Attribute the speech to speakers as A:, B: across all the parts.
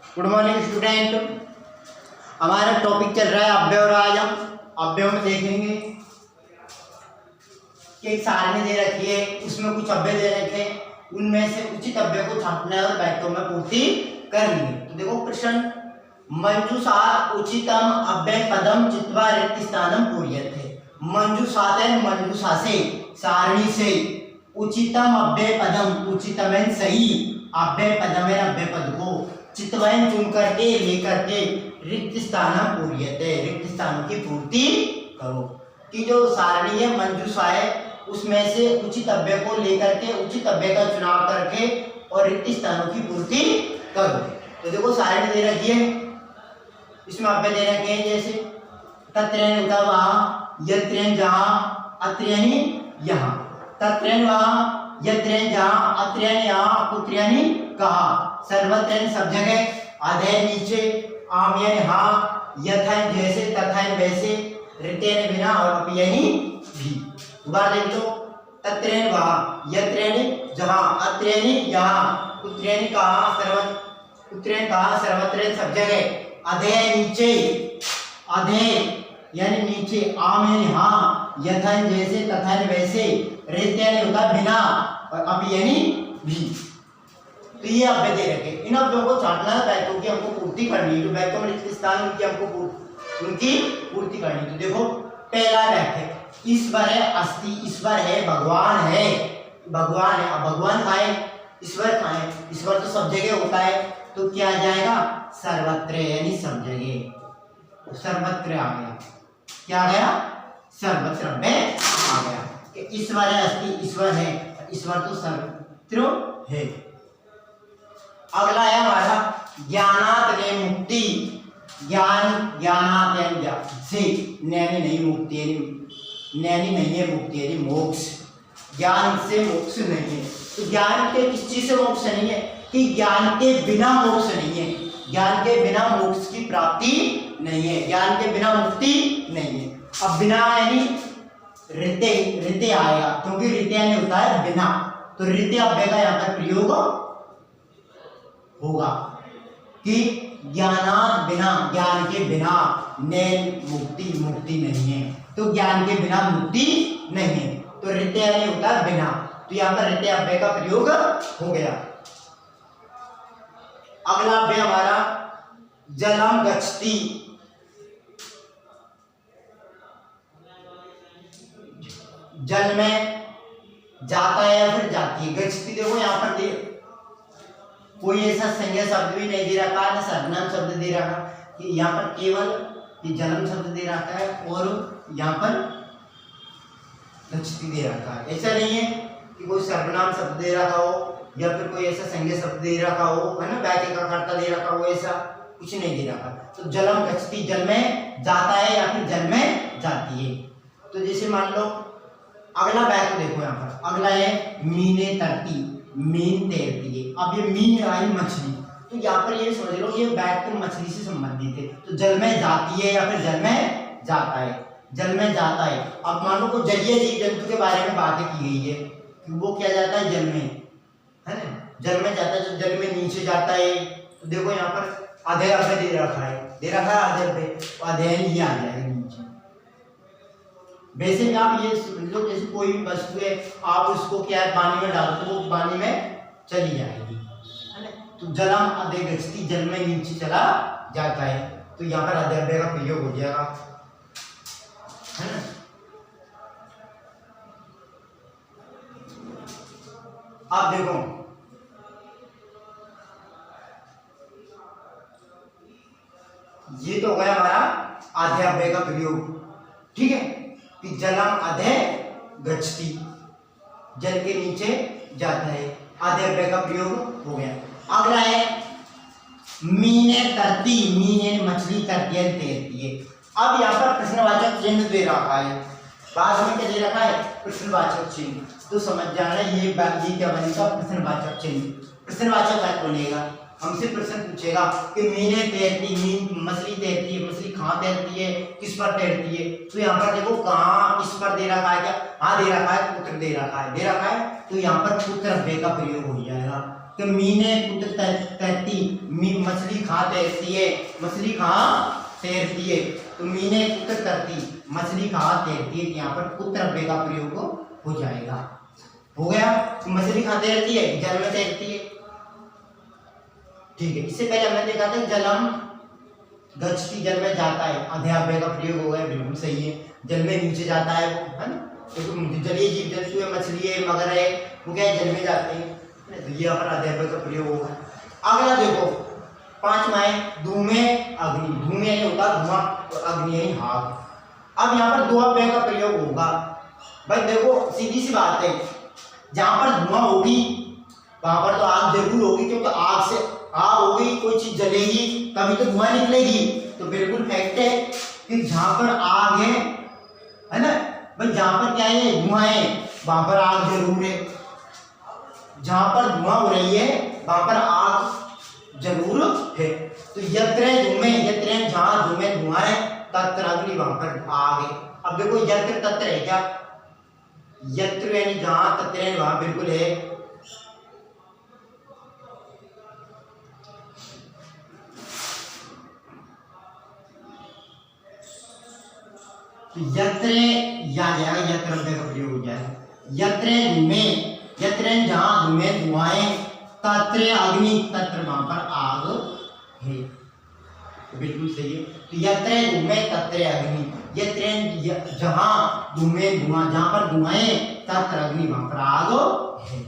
A: Good morning student. हमारा topic चल रहा है अव्यय और आज हम अव्यय में देखेंगे कि एक सारणी दे रखी है, उसमें कुछ अव्यय दे रखे हैं, उनमें से उचित अव्यय को छांटना है और वाक्यों में पूर्ति करनी है। तो देखो प्रश्न, मंजूषा उचितम अव्यय पदम चित्वा रिक्त स्थानम पूर्यते। मंजूषातेन मंजूषा से, सारणी से उचितम अव्यय पदम, उचितम सही अव्यय पदम अव्यय पद को चित्वयन चुन करके लेकर के रिक्त स्थानम पूर्यते, रिक्त स्थानों की पूर्ति करो। कि जो सारणी है मंजूषा है, उसमें से उचित अव्यय को लेकर के उचित अव्यय का चुनाव करके और रिक्त स्थानों की पूर्ति करो। तो देखो सारणी दे रखी है, इसमें अव्यय दे रखे हैं जैसे तत्रेन उता वहाँ, यत्रेन जहाँ, अत्रेनि यहाँ। तत्रेन वहाँ, यत्रेन जहाँ, अत्रेन यहाँ, पुत्रेनि कहाँ। सर्वत्र सब जगह, अधे नीचे, आम यानी हाँ, यथान जैसे, तथान वैसे, ऋतेन बिना और अपयनि भी। दोबारा देख लो, तत्रेन वहाँ, यत्रेन जहाँ, अत्रेनि यहाँ, पुत्रेनि कहाँ, पुत्रेन कहाँ, सर्वत्र सब जगह, अधे नीचे, अधे यानी नीचे, आम यानी हाँ, यथान जैसे, तथान वैसे, ऋतेन होता बिना और अपयनि भी। तो ये अव्यय दे रखे, इन अव्ययों को छांटना है, वाक्यों की हमको पूर्ति करनी है। जो वाक्यों में रिक्त स्थान उनकी हमको उनकी पूर्ति करनी है। तो देखो पहला वाक्य, ईश्वर है अस्ति, ईश्वर है, भगवान है, भगवान है। अब भगवान कहाँ है, ईश्वर कहाँ है? ईश्वर तो सब जगह होता है, तो क्या आ जाएगा, सर्वत्र यानी सब जगह, सर्वत्र आ गया। क्या आ गया, सर्वत्र में आ गया कि ईश्वर है अस्ति, ईश्वर है, ईश्वर तो सर्वत्र है। अगला है हमारा ज्ञानात ने मुक्ति, ज्ञान ज्ञानात यानी ज्ञान से, नैनी नहीं मुक्ति यानी नैनी नहीं है मुक्ति यानी मोक्ष, ज्ञान से मोक्ष नहीं है। तो ज्ञान के किस चीज से मोक्ष नहीं है, कि ज्ञान के बिना मोक्ष नहीं है, ज्ञान के बिना मोक्ष की प्राप्ति नहीं है, ज्ञान के बिना मुक्ति नहीं है। अब बिना यानी ऋते, ऋते आएगा क्योंकि ऋते यानी होता है बिना, तो ऋते अव्यय का यहाँ पर प्रयोग होगा कि ज्ञानात बिना, ज्ञान के बिना, नैन मुक्ति, मुक्ति नहीं है, तो ज्ञान के बिना मुक्ति नहीं है, तो ऋते यानी होता है बिना, तो यहाँ पर ऋते अव्यय का प्रयोग हो गया। अगला अव्यय हमारा जलम गच्छति, जल में जाता है या फिर जाती है। गच्छति देखो यहाँ पर कोई ऐसा संज्ञा शब्द भी नहीं दे रखा है, ना सर्वनाम शब्द दे रखा, कि यहाँ पर केवल ये जन्म शब्द दे रखा है और यहाँ पर गच्छति दे रखा है। ऐसा नहीं है कि कोई सर्वनाम शब्द दे रखा हो या फिर कोई ऐसा संज्ञा शब्द दे रखा हो, है ना, वाक्य का कर्ता दे रखा हो, ऐसा कुछ नहीं दे रखा। तो जलम गच्छति, जल में जाता है या फिर जल में जाती है। तो जैसे मान लो अगला वाक्य देखो यहाँ पर, अगला है मीने तरती, मीन तैरती है। अब ये मीन आई मछली, तो यहाँ पर ये समझ लो ये वाक्य मछली से संबंधित है। तो जल में जाती है या फिर जल में जाता है, जल में जाता है। अब मान लो कोई जलीय जीव जंतु के बारे में बातें की गई है कि वो क्या जाता है जल में, है ना, जल में जाता है, जब जल में नीचे जाता है। तो देखो यहाँ पर अधे अव्यय दे रखा है, दे रखा है अधे अव्यय, अध्ययन ही आ जाएगा नीचे। वैसे भी आप ये समझ लो जैसे कोई भी वस्तु है, आप उसको क्या है पानी में डालो तो वो पानी में चली जाएगी, है ना। तो जलम अधे गच्छति, जल में नीचे चला जाता है, तो यहाँ पर अधे अव्यय का प्रयोग हो जाएगा, है ना। आप देखो ये तो हो गया हमारा आधे अव्यय का प्रयोग, ठीक है, कि जलम अधे गच्छति, जल के नीचे जाता है, आधे अव्यय का प्रयोग हो गया। अगला है मीने तरती, मीने मछली तरती है, तैरती है। अब यहाँ पर प्रश्नवाचक चिन्ह दे रखा है, बाद में क्या दे रखा है, प्रश्नवाचक चिन्ह। तो समझ जाना ये क्या बनेगा, प्रश्नवाचक चिन्ह। प्रश्नवाचक क्या बोलेगा, हमसे प्रश्न पूछेगा कि मीने तैरती, मीन मछली तैरती है, मछली कहाँ तैरती है, किस पर तैरती है। तो यहाँ पर देखो कहाँ किस पर दे रखा है, क्या हाँ दे रखा है, पुत्र दे रखा है, दे रखा है, तो यहाँ पर पुत्र अव्यय का प्रयोग हो जाएगा कि मीने पुत्र तैरती, मछली कहाँ तैरती है, मछली कहाँ तैरती है, तो मीने कुत्र करती, मछली कहाँ तैरती है, यहाँ पर कुत्रव्य का प्रयोग हो जाएगा। हो गया। तो मछली कहाँ तैरती है, जल में तैरती है। ठीक है, इससे पहले हमने देखा था जलम गच्छति, जल में जाता है, अध्याव्य का प्रयोग हो गया, बिल्कुल सही है, जल में नीचे जाता है वो, है ना। तो जलीय जीव जंतु है, मछली है, मगर है, वो क्या है, जल में जाते हैं, तो ये यहाँ पर अध्याव्य का प्रयोग होगा। अगला देखो 5वां है धूमे अग्नि, धूमे यानी होता धुआं और अग्नि यानी आग। अब यहाँ पर द्वाव्य का प्रयोग होगा। भाई देखो सीधी सी बात है, जहां पर धुआं होगी वहां पर तो आग जरूर होगी, क्योंकि आग से आग होगी, कोई चीज जलेगी तभी तो धुआं निकलेगी। तो बिल्कुल फैक्ट है कि जहां पर आग है ना भाई, जहां पर क्या है धुआं है वहां पर आग जरूर है, जहां पर धुआं हो रही है वहां पर आग जरूर है। तो यत्र धूमे, यत्र जहां धूमे धुआं है, तत्र अग्नि वहां पर आग है। अब देखो यत्र तत्र है क्या, यत्र यानी जहां, तत्र यानी वहां, बिल्कुल है। तो यत्र या जाएगा, यत्र का प्रयोग हो जाएगा। यत्र धूमे, यत्र जहां धूमे धुआं, तत्र अग्नि, तत्र वहां पर आग है, बिल्कुल सही है। तो यत्र धूमे तत्र अग्नि, यत्र जहां धूमे धुआं, जहां पर धुआं तत्र अग्नि वहां पर आग है,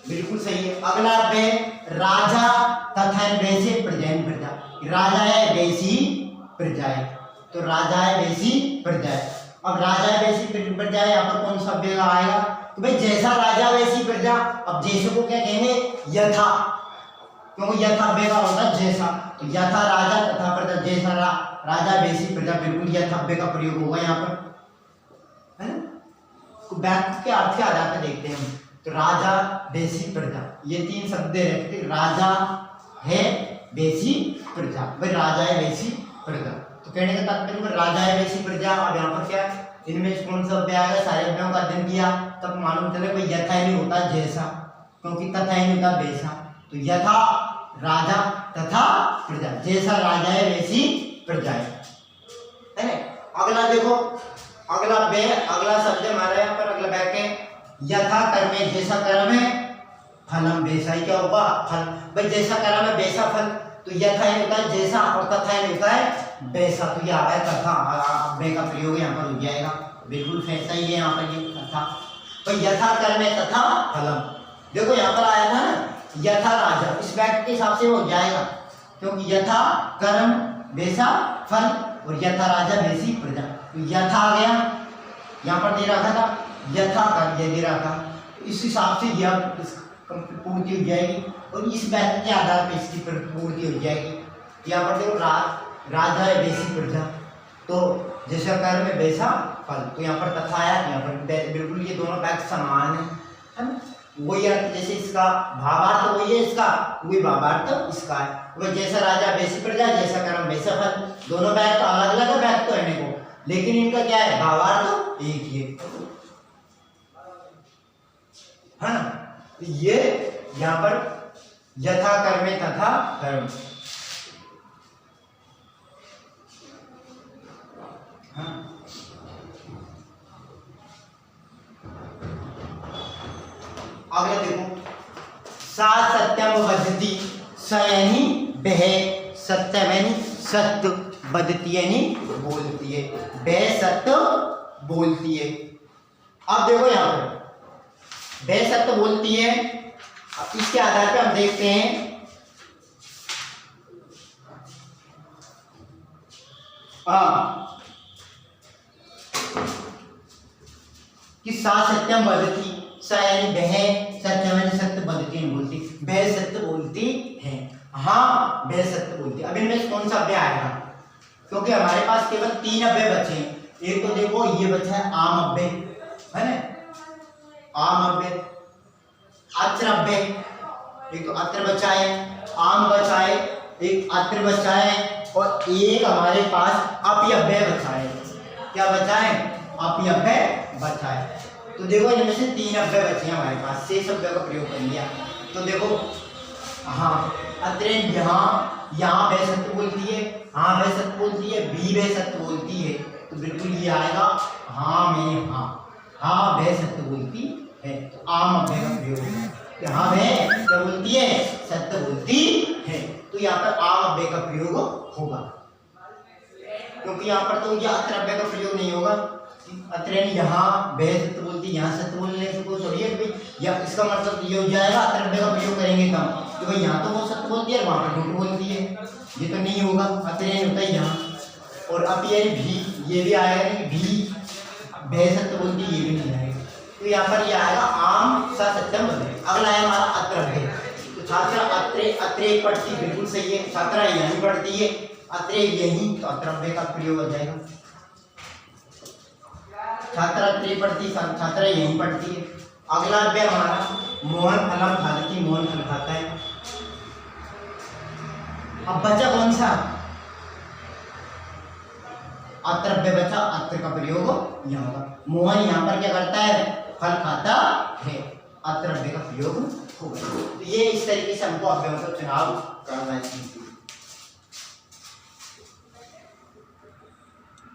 A: बिल्कुल सही है। अगला पे राजा तथा वैसे प्रजा, प्रजा राजा है वैसी प्रजा है, तो राजा है वैसी प्रजा है। अब राजा है वैसी प्रजा है, यहाँ पर कौन सा अव्यय आएगा, तो भाई जैसा राजा वैसी प्रजा। अब जैसे को क्या कहेंगे, यथा, क्योंकि यथा अव्यय का होता है जैसा, तो यथा राजा तथा प्रजा, जैसा राजा वैसी प्रजा, बिल्कुल यथा अव्यय का प्रयोग होगा यहाँ पर, है ना। तो वाक्य के अर्थ के आधार पर देखते हैं हम, तो राजा वैसी प्रजा, ये 3 शब्द रहते, राजा है वैसी प्रजा, भाई राजा है वैसी प्रजा। तो कहने का तात्पर्य राजा है वैसी प्रजा। अब यहाँ पर क्या है, इनमें कौन सा अव्यय आएगा, सारे अव्ययों का अध्ययन किया तब मालूम चले भाई यथा ही नहीं होता जैसा, क्योंकि तथा ही नहीं होता वैसा। तो यथा राजा तथा प्रजा, जैसा राजा है वैसी प्रजा है ना। अगला देखो, अगला शब्द हमारा यहाँ पर, अगला वाक्य यथा कर्मे, जैसा कर्म है फलम वैसा ही क्या होगा, फल। भाई जैसा कर्म है वैसा फल, तो यथा ही होता है जैसा और तथा ही होता है वैसा, तो ये आ रहा है तथा, अव्यय का प्रयोग यहाँ पर हो जाएगा, बिल्कुल सही है यहाँ पर ये तथा। तो यथा कर्मे तथा फलम, देखो यहाँ पर आया था ना यथा राजा, इस वाक्य के हिसाब से हो जाएगा, क्योंकि यथा कर्म वैसा फल और यथा राजा वैसी प्रजा। तो यथा आ गया, यहाँ पर दे रखा था यथा कर, ये दे रहा था, तो इस हिसाब से यह पूर्ति हो जाएगी और इस वाक्य के आधार पर इसकी पूर्ति हो जाएगी। यहाँ पर देखो राजा है वैसी प्रजा, तो जैसा कर्म है वैसा फल, तो यहाँ पर तथा आया, यहाँ पर बिल्कुल ये दोनों वाक्य समान है ना। वही अर्थ, जैसे इसका भावार्थ वही है, इसका वही भावार्थ इसका है। वह जैसा राजा वैसी प्रजा, जैसा कर्म वैसा फल, दोनों वाक्य तो अलग अलग वाक्य तो है को, लेकिन इनका क्या है, भावार्थ एक ही है ना। ये यहाँ पर यथा कर्मे तथा कर्म, अगला देखो सा सत्यम वदति, स यानी वह, सत्यम यानी सत्य, वदति यानी बोलती है, वह सत्य बोलती है। अब देखो यहाँ पर वह सत्य बोलती है, अब इसके आधार पर हम देखते हैं कि सा सत्यम वदति, सा यानी वह, सत्यम यानी सत्य, वदति नहीं बोलती, वह सत्य बोलती है, हाँ वह सत्य बोलती है। अब इनमें कौन सा अव्यय आएगा, क्योंकि हमारे पास केवल 3 अव्यय बचे हैं। एक तो देखो ये बचा है आम अव्यय, है ना, आम अव्यय, अत्र अव्यय, एक तो अत्र बचा है, आम बचा है, एक अत्र बचा है, और एक हमारे पास अपि अव्यय बचा है। क्या बचा है, अपि अव्यय बचा है। तो देखो इनमें से 3 अव्यय बचे हैं हमारे पास, शेष अव्यय का प्रयोग कर लिया। तो देखो हाँ अत्रेन यहाँ भय सत्य बोलती है, हाँ भय सत्य बोलती है, भी भय सत्य बोलती है, तो बिल्कुल ये आएगा हाँ में हाँ भय सत्य बोलती है, तो आम अव्यय का प्रयोग होगा। हाँ भय क्या बोलती है, सत्य बोलती है, तो यहाँ पर आम अव्यय का प्रयोग होगा, क्योंकि यहाँ पर तो ये अत्र अव्यय का प्रयोग नहीं होगा। अत्रेन यहाँ भय सत्य बोलती है, यहाँ सत्य बोलने से कोई थोड़ी है भाई, या इसका मतलब ये हो जाएगा अत्र अव्यय का प्रयोग करेंगे तब तो भाई यहाँ तो वो सत्य बोलती है और वहाँ पर झूठ बोलती है, ये तो नहीं होगा। अत्रेन होता है यहाँ, और अब ये भी ये भी आएगा नहीं, भी भय सत्य बोलती है, ये भी नहीं आएगा, तो यहाँ पर ये आएगा आम सा सत्यम बने। अगला है हमारा अत्र अव्यय, तो छात्रा अत्रे अत्रे पढ़ती बिल्कुल सही है, छात्रा यहीं पढ़ती है अत्रे यहीं, तो अत्र अव्यय का प्रयोग हो जाएगा। छात्रा अत्रे पढ़ती, छात्रा यहीं पढ़ती है। अगला अव्यय हमारा मोहन फलम खाती, मोहन फल खाता है। अब बचा कौन सा, अत्र अव्यय बचा, अत्र का प्रयोग यहाँ होगा। मोहन यहाँ पर क्या करता है, फल खाता है, अत्र अव्यय का प्रयोग होगा। तो ये इस तरीके से हमको अव्ययों का चुनाव करना है।